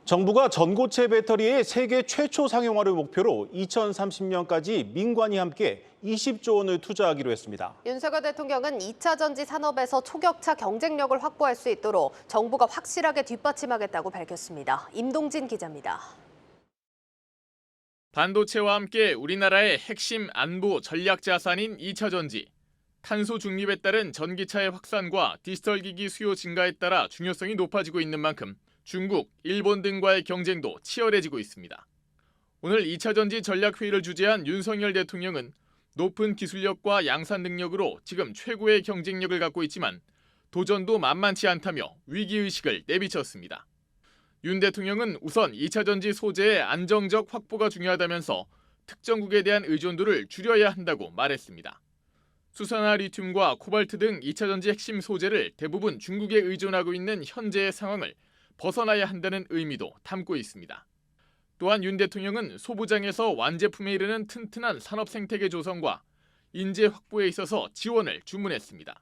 정부가 전고체 배터리의 세계 최초 상용화를 목표로 2030년까지 민관이 함께 20조 원을 투자하기로 했습니다. 윤석열 대통령은 2차 전지 산업에서 초격차 경쟁력을 확보할 수 있도록 정부가 확실하게 뒷받침하겠다고 밝혔습니다. 임동진 기자입니다. 반도체와 함께 우리나라의 핵심 안보 전략 자산인 2차 전지. 탄소 중립에 따른 전기차의 확산과 디지털 기기 수요 증가에 따라 중요성이 높아지고 있는 만큼 중국, 일본 등과의 경쟁도 치열해지고 있습니다. 오늘 2차 전지 전략회의를 주재한 윤석열 대통령은 높은 기술력과 양산 능력으로 지금 최고의 경쟁력을 갖고 있지만 도전도 만만치 않다며 위기의식을 내비쳤습니다. 윤 대통령은 우선 2차 전지 소재의 안정적 확보가 중요하다면서 특정국에 대한 의존도를 줄여야 한다고 말했습니다. 수산화 리튬과 코발트 등 2차 전지 핵심 소재를 대부분 중국에 의존하고 있는 현재의 상황을 벗어나야 한다는 의미도 담고 있습니다. 또한 윤 대통령은 소부장에서 완제품에 이르는 튼튼한 산업 생태계 조성과 인재 확보에 있어서 지원을 주문했습니다.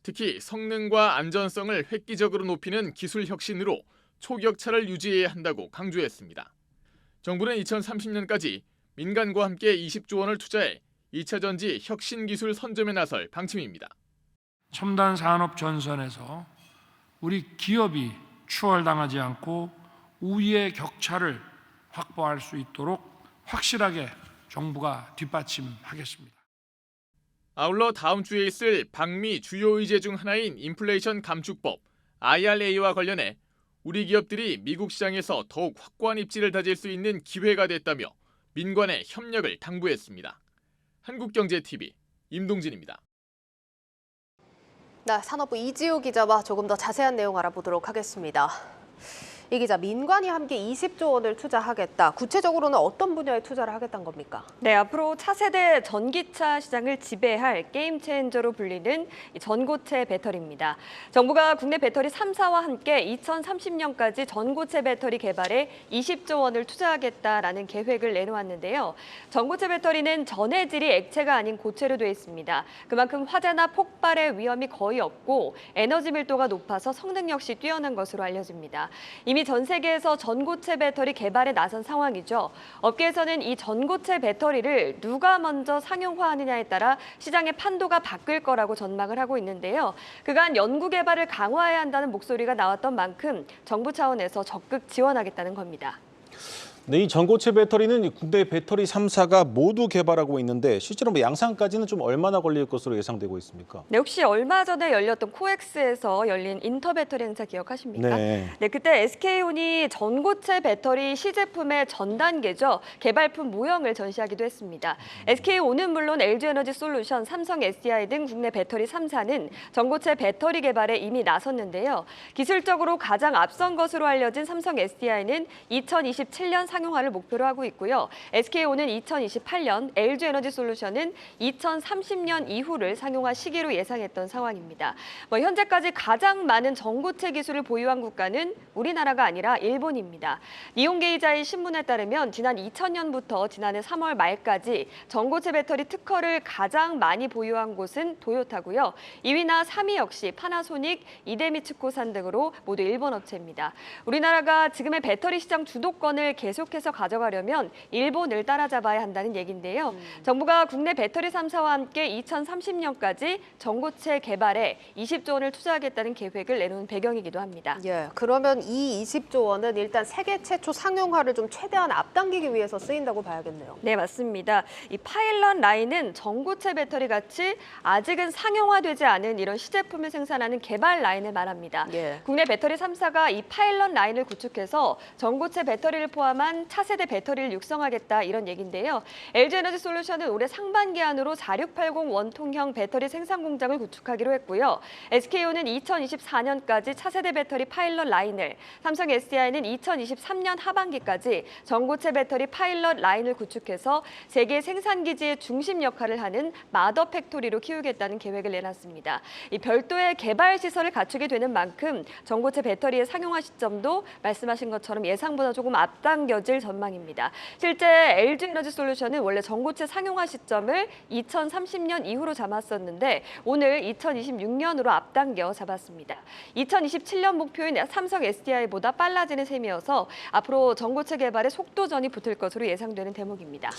특히 성능과 안전성을 획기적으로 높이는 기술 혁신으로 초격차를 유지해야 한다고 강조했습니다. 정부는 2030년까지 민간과 함께 20조 원을 투자해 2차 전지 혁신 기술 선점에 나설 방침입니다. 첨단 산업 전선에서 우리 기업이 추월당하지 않고 우위의 격차를 확보할 수 있도록 확실하게 정부가 뒷받침하겠습니다. 아울러 다음 주에 있을 방미 주요 의제 중 하나인 인플레이션 감축법 IRA와 관련해 우리 기업들이 미국 시장에서 더욱 확고한 입지를 다질 수 있는 기회가 됐다며 민관의 협력을 당부했습니다. 한국경제TV 임동진입니다. 네, 산업부 이지우 기자와 조금 더 자세한 내용 알아보도록 하겠습니다. 이 기자, 민관이 함께 20조 원을 투자하겠다. 구체적으로는 어떤 분야에 투자를 하겠다는 겁니까? 네, 앞으로 차세대 전기차 시장을 지배할 게임 체인저로 불리는 전고체 배터리입니다. 정부가 국내 배터리 3사와 함께 2030년까지 전고체 배터리 개발에 20조 원을 투자하겠다라는 계획을 내놓았는데요. 전고체 배터리는 전해질이 액체가 아닌 고체로 되어 있습니다. 그만큼 화재나 폭발의 위험이 거의 없고 에너지 밀도가 높아서 성능 역시 뛰어난 것으로 알려집니다. 이미 전 세계에서 전고체 배터리 개발에 나선 상황이죠. 업계에서는 이 전고체 배터리를 누가 먼저 상용화하느냐에 따라 시장의 판도가 바뀔 거라고 전망을 하고 있는데요. 그간 연구 개발을 강화해야 한다는 목소리가 나왔던 만큼 정부 차원에서 적극 지원하겠다는 겁니다. 네, 이 전고체 배터리는 국내 배터리 3사가 모두 개발하고 있는데 실제로 양산까지는 좀 얼마나 걸릴 것으로 예상되고 있습니까? 네, 혹시 얼마 전에 열렸던 코엑스에서 열린 인터배터리 행사 기억하십니까? 네. 그때 SK온이 전고체 배터리 시제품의 전 단계죠. 개발품 모형을 전시하기도 했습니다. SK온은 물론 LG에너지솔루션, 삼성 SDI 등 국내 배터리 3사는 전고체 배터리 개발에 이미 나섰는데요. 기술적으로 가장 앞선 것으로 알려진 삼성 SDI는 2027년 상용화를 목표로 하고 있고요. SK온은 2028년, LG에너지솔루션은 2030년 이후를 상용화 시기로 예상했던 상황입니다. 현재까지 가장 많은 전고체 기술을 보유한 국가는 우리나라가 아니라 일본입니다. 니혼게이자의 신문에 따르면 지난 2000년부터 지난해 3월 말까지 전고체 배터리 특허를 가장 많이 보유한 곳은 도요타고요. 2위나 3위 역시 파나소닉, 이데미츠코산 등으로 모두 일본 업체입니다. 우리나라가 지금의 배터리 시장 주도권을 계속해서 가져가려면 일본을 따라잡아야 한다는 얘기인데요. 정부가 국내 배터리 3사와 함께 2030년까지 전고체 개발에 20조 원을 투자하겠다는 계획을 내놓은 배경이기도 합니다. 예, 그러면 이 20조 원은 일단 세계 최초 상용화를 좀 최대한 앞당기기 위해서 쓰인다고 봐야겠네요. 네, 맞습니다. 이 파일럿 라인은 전고체 배터리 같이 아직은 상용화되지 않은 이런 시제품을 생산하는 개발 라인을 말합니다. 예. 국내 배터리 3사가 이 파일럿 라인을 구축해서 전고체 배터리를 포함한 차세대 배터리를 육성하겠다 이런 얘기인데요. LG에너지솔루션은 올해 상반기 안으로 4680 원통형 배터리 생산 공장을 구축하기로 했고요. SK온은 2024년까지 차세대 배터리 파일럿 라인을, 삼성 SDI는 2023년 하반기까지 전고체 배터리 파일럿 라인을 구축해서 세계 생산 기지의 중심 역할을 하는 마더 팩토리로 키우겠다는 계획을 내놨습니다. 이 별도의 개발 시설을 갖추게 되는 만큼 전고체 배터리의 상용화 시점도 말씀하신 것처럼 예상보다 조금 앞당겨질 이어질 전망입니다. 실제 LG에너지솔루션은 원래 전고체 상용화 시점을 2030년 이후로 잡았었는데 오늘 2026년으로 앞당겨 잡았습니다. 2027년 목표인 삼성 SDI보다 빨라지는 셈이어서 앞으로 전고체 개발에 속도전이 붙을 것으로 예상되는 대목입니다.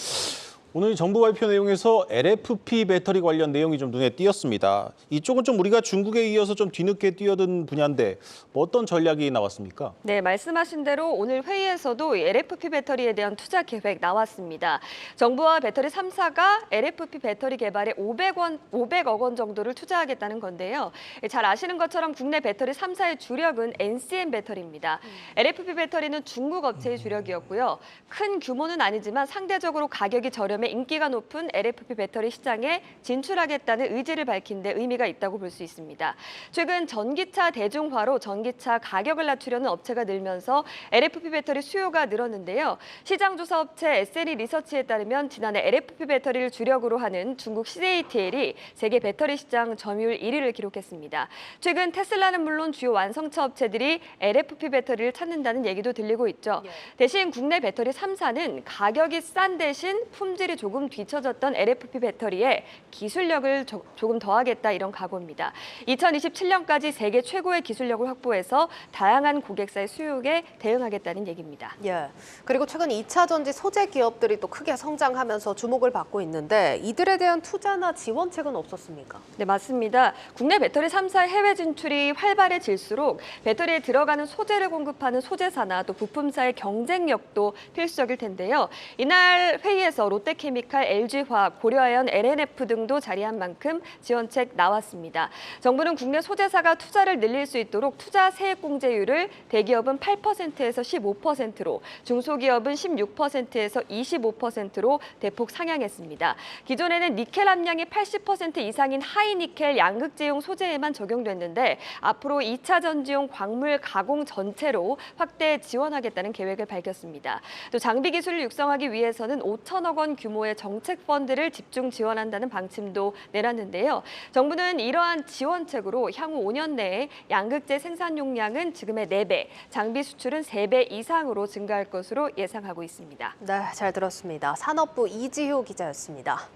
오늘 정부 발표 내용에서 LFP 배터리 관련 내용이 좀 눈에 띄었습니다. 이쪽은 좀 우리가 중국에 이어서 좀 뒤늦게 뛰어든 분야인데 뭐 어떤 전략이 나왔습니까? 네, 말씀하신 대로 오늘 회의에서도 LFP 배터리에 대한 투자 계획 나왔습니다. 정부와 배터리 3사가 LFP 배터리 개발에 500억 원 정도를 투자하겠다는 건데요. 잘 아시는 것처럼 국내 배터리 3사의 주력은 NCM 배터리입니다. LFP 배터리는 중국 업체의 주력이었고요. 큰 규모는 아니지만 상대적으로 가격이 저렴해 인기가 높은 LFP 배터리 시장에 진출하겠다는 의지를 밝힌 데 의미가 있다고 볼 수 있습니다. 최근 전기차 대중화로 전기차 가격을 낮추려는 업체가 늘면서 LFP 배터리 수요가 늘었는데요. 시장 조사 업체 SNE 리서치에 따르면 지난해 LFP 배터리를 주력으로 하는 중국 CATL이 세계 배터리 시장 점유율 1위를 기록했습니다. 최근 테슬라는 물론 주요 완성차 업체들이 LFP 배터리를 찾는다는 얘기도 들리고 있죠. 대신 국내 배터리 3사는 가격이 싼 대신 품질이 조금 뒤처졌던 LFP 배터리에 기술력을 조금 더하겠다 이런 각오입니다. 2027년까지 세계 최고의 기술력을 확보해서 다양한 고객사의 수요에 대응하겠다는 얘기입니다. 예. 그리고 최근 2차 전지 소재 기업들이 또 크게 성장하면서 주목을 받고 있는데 이들에 대한 투자나 지원책은 없었습니까? 네, 맞습니다. 국내 배터리 3사의 해외 진출이 활발해질수록 배터리에 들어가는 소재를 공급하는 소재사나 또 부품사의 경쟁력도 필수적일 텐데요. 이날 회의에서 롯데케미칼, LG화학, 고려아연, LNF 등도 자리한 만큼 지원책 나왔습니다. 정부는 국내 소재사가 투자를 늘릴 수 있도록 투자 세액 공제율을 대기업은 8%에서 15%로, 중소기업은 16%에서 25%로 대폭 상향했습니다. 기존에는 니켈 함량이 80% 이상인 하이니켈 양극재용 소재에만 적용됐는데 앞으로 2차 전지용 광물 가공 전체로 확대 지원하겠다는 계획을 밝혔습니다. 또 장비 기술을 육성하기 위해서는 5천억 원 규모의 정책 펀드를 집중 지원한다는 방침도 내놨는데요. 정부는 이러한 지원책으로 향후 5년 내에 양극재 생산 용량은 지금의 4배, 장비 수출은 3배 이상으로 증가할 것으로 예상하고 있습니다. 네, 잘 들었습니다. 산업부 이지효 기자였습니다.